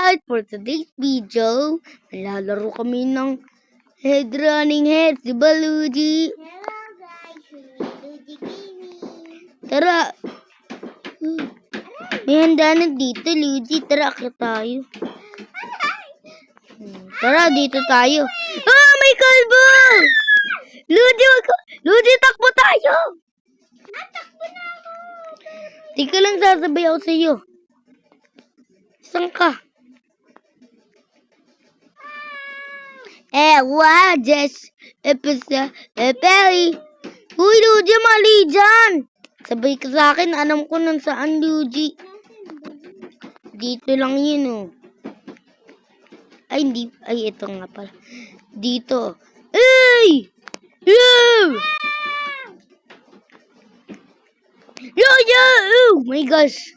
guys, for today's video, lalaro kami ng head running heads, diba Luigi? Hello guys, Luigi Gaming. Tara! May handa na dito, Luigi. Tara, akit tayo. Tara, dito tayo. Ah, may kalbo! Luigi, takbo tayo! Natakbo na ako. Tika lang, sasabay ako sa iyo. Saan ka? Just episode, Perry. Uy, Luigi, mali dyan. Sabay ka sa akin, alam ko nang saan, Luigi. Dito lang yun, oh. Ay, hindi. Ay, ito nga pala. Dito. Ay! Yo! Oh my gosh.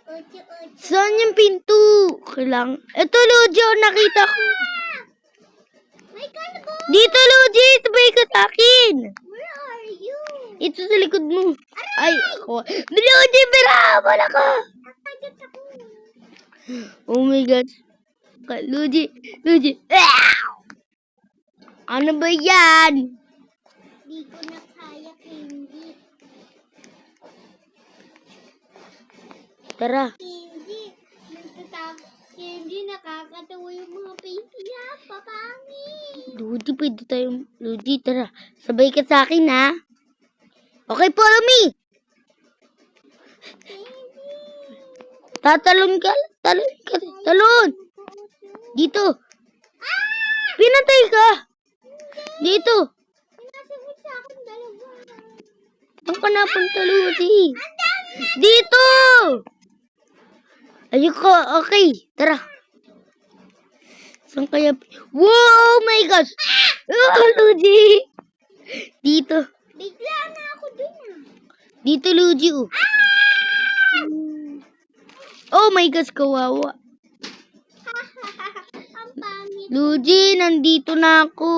8-8. Saan yung pinto? Kailang. Ito, Luigi, oh, nakita ko. May kalbo. Dito, Luigi, sabay ka sa akin. Where are you? Ito sa likod mo. Ay, ako. Luigi, birahabol ako. Nakagat ako. Oh my God. Luigi. Ano ba yan? Di ko na kaya, Candy. Tara. Candy, nakakatawa yung mga baby niya. Papangit. Luigi, pwede tayo. Luigi, tara. Sabay ka sa akin, ha? Okay, follow me. Candy. Tatalon ka. Talon. Dito. Pinatay ka. Dito. Pinasagot sa akin dalawa. Saan ka napunta, Luigi? Dito. Ayoko. Okay. Tara. Saan kaya? Wow, my gosh. Oh, Luigi. Dito. Bigla na ako dun ah. Dito, Luigi. Oh my gosh, kawawa. Ang pangit. Luigi, nandito na ako.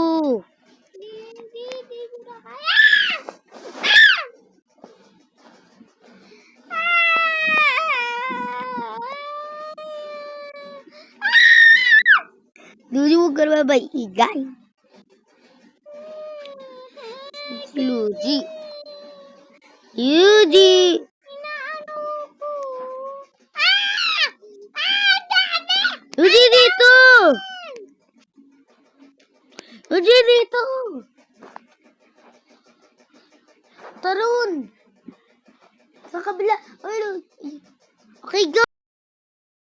Hindi ko na kaya. Luigi, huwag ka na mabaigay. Luigi. Luigi, dito. Luigi, dito. Tarun. Sa kabila. Ay, Luigi. Okay, go.